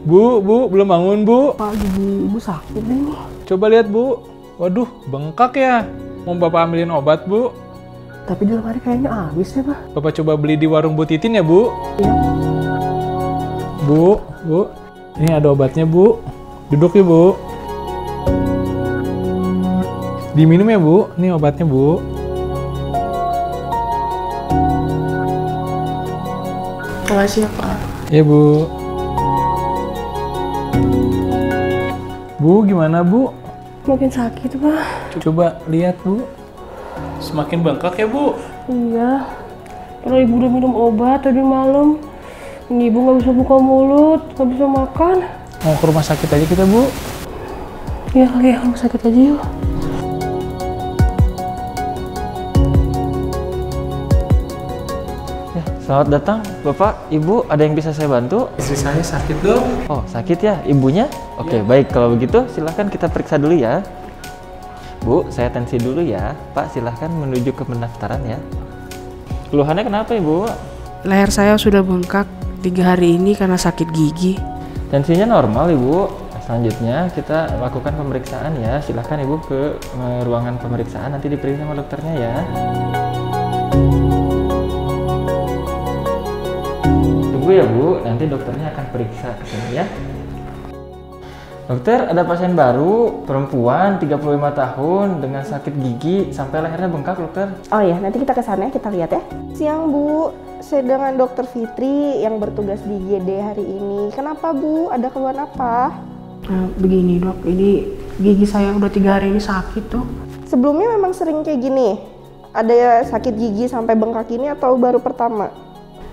Bu, belum bangun, Bu. Pak, gigi ibu sakit nih. Coba lihat, Bu. Waduh, bengkak ya. Mau Bapak ambilin obat, Bu? Tapi di lemari kayaknya habis ya, Pak. Bapak coba beli di warung Bu Titin ya, Bu? Iya. Bu. Ini ada obatnya, Bu. Duduk ya, Bu. Diminum ya, Bu. Ini obatnya, Bu. Makasih ya, Pak. Ya, Bu. Bu, gimana, Bu? Makin sakit, Pak. Coba lihat, Bu. Semakin bengkak ya, Bu? Iya. Kalau ibu udah minum obat tadi malam, ini ibu nggak bisa buka mulut, nggak bisa makan. Mau ke rumah sakit aja kita, Bu? Iya kali ya, rumah sakit aja yuk. Selamat datang, Bapak, Ibu. Ada yang bisa saya bantu? Istri saya sakit, dong. Oh, sakit ya ibunya? Oke, baik. Kalau begitu, silahkan kita periksa dulu ya. Bu, saya tensi dulu ya. Pak, silahkan menuju ke pendaftaran ya. Keluhannya kenapa, Ibu? Leher saya sudah bengkak 3 hari ini karena sakit gigi. Tensinya normal, Ibu. Selanjutnya, kita lakukan pemeriksaan ya. Silahkan, Ibu, ke ruangan pemeriksaan. Nanti diperiksa sama dokternya ya. Tunggu ya, Bu. Nanti dokternya akan periksa ke sini ya. Dokter, ada pasien baru, perempuan 35 tahun dengan sakit gigi sampai lehernya bengkak, dokter. Oh ya, nanti kita ke sana kita lihat ya. Siang, Bu. Saya dengan Dokter Fitri yang bertugas di IGD hari ini. Kenapa, Bu? Ada keluhan apa? Nah, begini, Dok. Ini gigi saya udah 3 hari ini sakit, Dok. Sebelumnya memang sering kayak gini? Ada sakit gigi sampai bengkak ini atau baru pertama?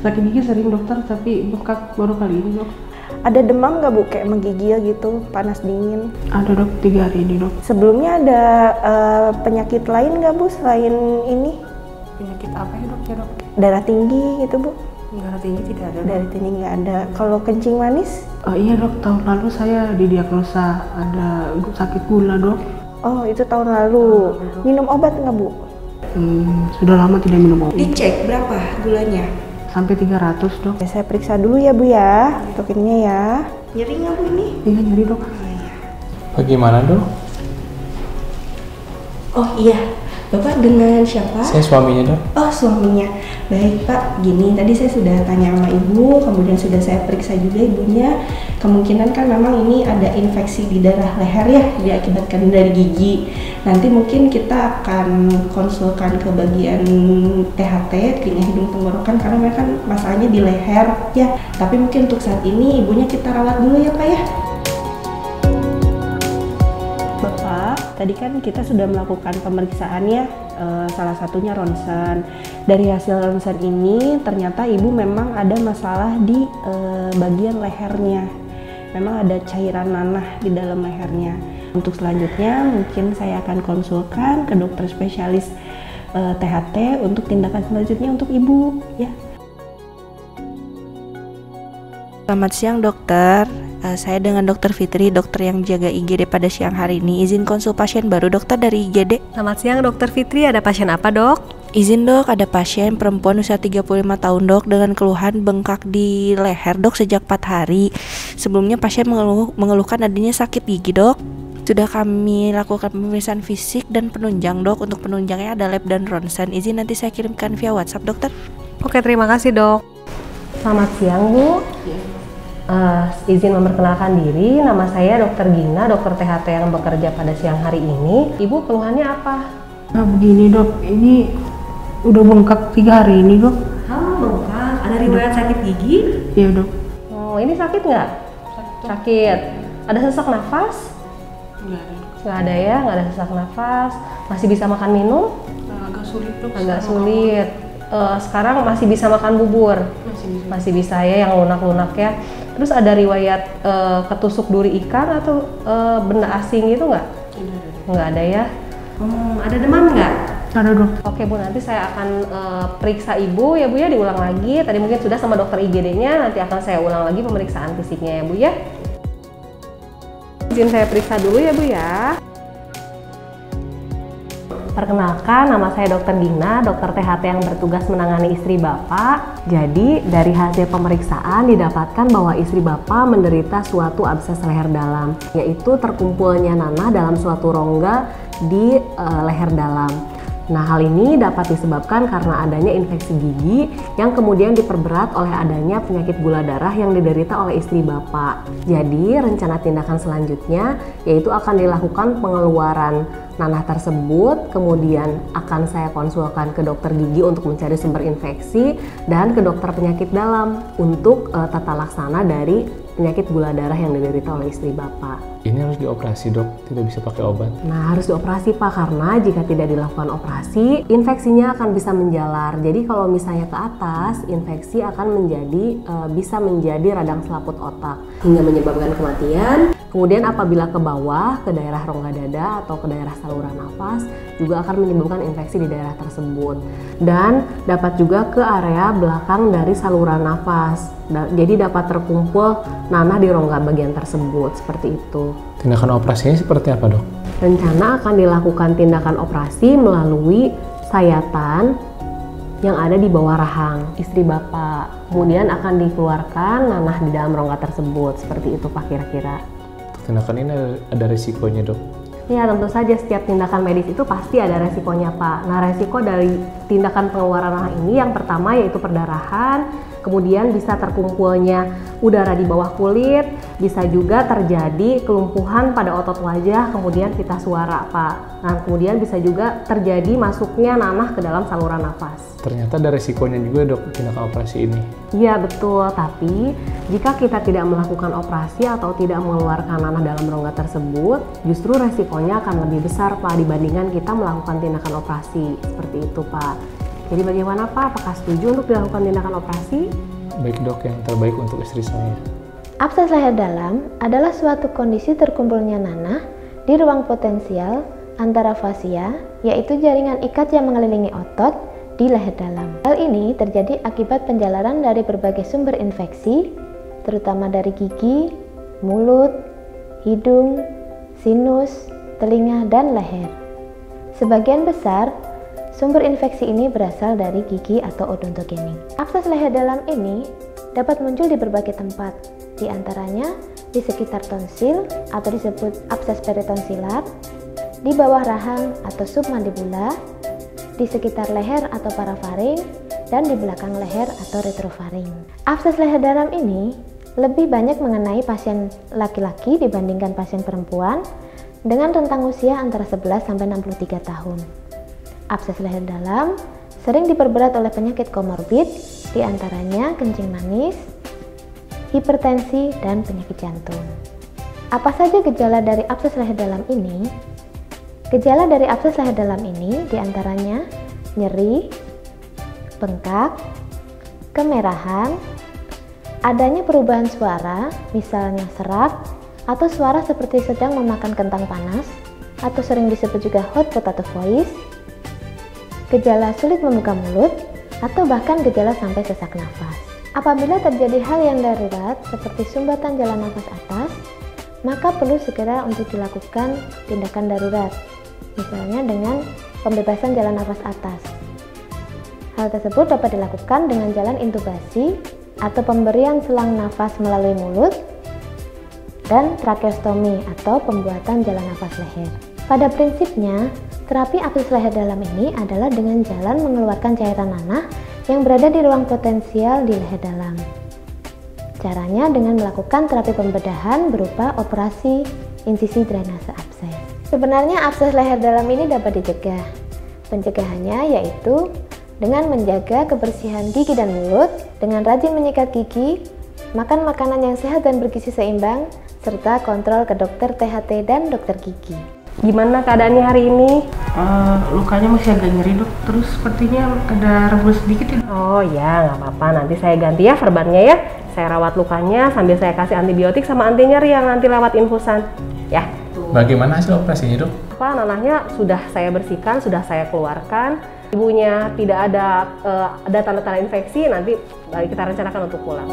Sakit gigi sering, dokter, tapi bengkak baru kali ini, Dok. Ada demam nggak, Bu? Kayak menggigil gitu, panas dingin? Ada, Dok, 3 hari ini, Dok. Sebelumnya ada penyakit lain nggak, Bu, selain ini? Penyakit apa ya, Dok? Ya, Dok? Darah tinggi gitu, Bu? Darah tinggi tidak ada, Dok. Darah tinggi nggak ada. Kalau kencing manis? Oh iya, Dok, tahun lalu saya didiagnosa ada sakit gula, Dok. Oh, itu tahun lalu. Minum obat nggak, Bu? Sudah lama tidak minum obat. Dicek berapa gulanya? Sampai 300, Dok. Ya, saya periksa dulu ya, Bu ya. Untuk ininya ya. Nyeri nggak, Bu, ini? Iya, nyeri, Dok. Bagaimana, Dok? Oh iya, Bapak dengan siapa? Saya suaminya, Dok. Oh, suaminya. Baik, Pak. Gini, tadi saya sudah tanya sama Ibu, kemudian sudah saya periksa juga ibunya. Kemungkinan kan memang ini ada infeksi di darah leher ya, diakibatkan dari gigi. Nanti mungkin kita akan konsulkan ke bagian THT, telinga hidung tenggorokan, karena mereka kan masalahnya di leher ya. Tapi mungkin untuk saat ini ibunya kita rawat dulu ya, Pak ya. Bapak, tadi kan kita sudah melakukan pemeriksaan ya, salah satunya ronsen. Dari hasil ronsen ini ternyata ibu memang ada masalah di bagian lehernya. Memang ada cairan nanah di dalam lehernya. Untuk selanjutnya mungkin saya akan konsulkan ke dokter spesialis THT untuk tindakan selanjutnya untuk ibu ya. Selamat siang, dokter. Saya dengan Dokter Fitri, dokter yang jaga IGD pada siang hari ini. Izin konsul pasien baru, dokter, dari IGD. Selamat siang, Dokter Fitri. Ada pasien apa, Dok? Izin, Dok, ada pasien perempuan usia 35 tahun, Dok, dengan keluhan bengkak di leher, Dok, sejak 4 hari. Sebelumnya pasien mengeluhkan adanya sakit gigi, Dok. Sudah kami lakukan pemeriksaan fisik dan penunjang, Dok. Untuk penunjangnya ada lab dan ronsen. Izin nanti saya kirimkan via WhatsApp, dokter. Oke, terima kasih, Dok. Selamat siang, Bu. Izin memperkenalkan diri, nama saya Dr. Gina, dokter THT yang bekerja pada siang hari ini. Ibu keluhannya apa? Nah, begini, Dok. Ini udah bengkak 3 hari ini, Dok. Oh, bengkak. Ada riwayat sakit gigi? Iya, Dok. Oh, ini sakit nggak? Sakit. Ada sesak nafas? Nggak ada, Dok. Nggak ada ya, nggak ada sesak nafas. Masih bisa makan minum? Agak sulit, Dok. Agak sulit. Sekarang masih bisa makan bubur? Masih bisa ya, yang lunak-lunak ya. Terus ada riwayat ketusuk duri ikan atau benda asing gitu nggak? Nggak ada ya. Ada demam nggak? Ada, Dok. Oke, Bu, nanti saya akan periksa ibu ya, Bu ya, diulang lagi. Tadi mungkin sudah sama dokter IGD-nya, nanti akan saya ulang lagi pemeriksaan fisiknya ya, Bu ya. Izin saya periksa dulu ya, Bu ya. Perkenalkan, nama saya Dr. Gina, dokter THT yang bertugas menangani istri Bapak. Jadi, dari hasil pemeriksaan didapatkan bahwa istri Bapak menderita suatu abses leher dalam, yaitu terkumpulnya nanah dalam suatu rongga di leher dalam. Nah, hal ini dapat disebabkan karena adanya infeksi gigi yang kemudian diperberat oleh adanya penyakit gula darah yang diderita oleh istri Bapak. Jadi, rencana tindakan selanjutnya yaitu akan dilakukan pengeluaran nanah tersebut, kemudian akan saya konsulkan ke dokter gigi untuk mencari sumber infeksi dan ke dokter penyakit dalam untuk tata laksana dari penyakit gula darah yang diderita oleh istri Bapak. Ini harus dioperasi dok, tidak bisa pakai obat. Nah, harus dioperasi Pak, karena jika tidak dilakukan operasi, infeksinya akan bisa menjalar. Jadi kalau misalnya ke atas, infeksi akan bisa menjadi radang selaput otak hingga menyebabkan kematian. Kemudian apabila ke bawah, ke daerah rongga dada atau ke daerah saluran nafas, juga akan menyebabkan infeksi di daerah tersebut. Dan dapat juga ke area belakang dari saluran nafas. Jadi dapat terkumpul nanah di rongga bagian tersebut, seperti itu. Tindakan operasinya seperti apa dok? Rencana akan dilakukan tindakan operasi melalui sayatan yang ada di bawah rahang istri Bapak. Kemudian akan dikeluarkan nanah di dalam rongga tersebut, seperti itu Pak kira-kira. Tindakan ini ada risikonya dok? Ya, tentu saja setiap tindakan medis itu pasti ada resikonya Pak. Nah, resiko dari tindakan pengeluaran nanah ini yang pertama yaitu perdarahan, kemudian bisa terkumpulnya udara di bawah kulit, bisa juga terjadi kelumpuhan pada otot wajah, kemudian pita suara Pak. Nah, kemudian bisa juga terjadi masuknya nanah ke dalam saluran nafas. Ternyata ada resikonya juga dok tindakan operasi ini. Iya betul, tapi jika kita tidak melakukan operasi atau tidak mengeluarkan nanah dalam rongga tersebut, justru resikonya akan lebih besar Pak dibandingkan kita melakukan tindakan operasi. Seperti itu Pak. Jadi bagaimana Pak? Apakah setuju untuk dilakukan tindakan operasi? Baik dok, yang terbaik untuk istri saya. Abses leher dalam adalah suatu kondisi terkumpulnya nanah di ruang potensial antara fasia, yaitu jaringan ikat yang mengelilingi otot di leher dalam. Hal ini terjadi akibat penjalaran dari berbagai sumber infeksi, terutama dari gigi, mulut, hidung, sinus, telinga, dan leher. Sebagian besar sumber infeksi ini berasal dari gigi atau odontogenik. Abses leher dalam ini dapat muncul di berbagai tempat, di antaranya di sekitar tonsil atau disebut abses peritonsilat, di bawah rahang atau submandibula, di sekitar leher atau parafaring, dan di belakang leher atau retrofaring. Abses leher dalam ini lebih banyak mengenai pasien laki-laki dibandingkan pasien perempuan dengan rentang usia antara 11 sampai 63 tahun. Abses leher dalam sering diperberat oleh penyakit komorbid, diantaranya kencing manis, hipertensi, dan penyakit jantung. Apa saja gejala dari abses leher dalam ini? Gejala dari abses leher dalam ini diantaranya nyeri, bengkak, kemerahan, adanya perubahan suara, misalnya serak, atau suara seperti sedang memakan kentang panas, atau sering disebut juga hot potato voice, gejala sulit membuka mulut, atau bahkan gejala sampai sesak nafas. Apabila terjadi hal yang darurat seperti sumbatan jalan nafas atas, maka perlu segera untuk dilakukan tindakan darurat, misalnya dengan pembebasan jalan nafas atas. Hal tersebut dapat dilakukan dengan jalan intubasi atau pemberian selang nafas melalui mulut dan tracheostomi atau pembuatan jalan nafas leher. Pada prinsipnya, terapi abses leher dalam ini adalah dengan jalan mengeluarkan cairan nanah yang berada di ruang potensial di leher dalam. Caranya dengan melakukan terapi pembedahan berupa operasi insisi drainase abses. Sebenarnya abses leher dalam ini dapat dicegah. Pencegahannya yaitu dengan menjaga kebersihan gigi dan mulut, dengan rajin menyikat gigi, makan makanan yang sehat dan bergizi seimbang, serta kontrol ke dokter THT dan dokter gigi. Gimana keadaannya hari ini? Lukanya masih agak nyeri dok, terus sepertinya ada rebus sedikit ya. Oh ya, nggak apa-apa, nanti saya ganti ya verbannya ya. Saya rawat lukanya sambil saya kasih antibiotik sama anti nyeri yang nanti lewat infusan. Ya. Bagaimana hasil operasinya dok? Nanahnya sudah saya bersihkan, sudah saya keluarkan. Ibunya tidak ada tanda-tanda infeksi, nanti kita rencanakan untuk pulang.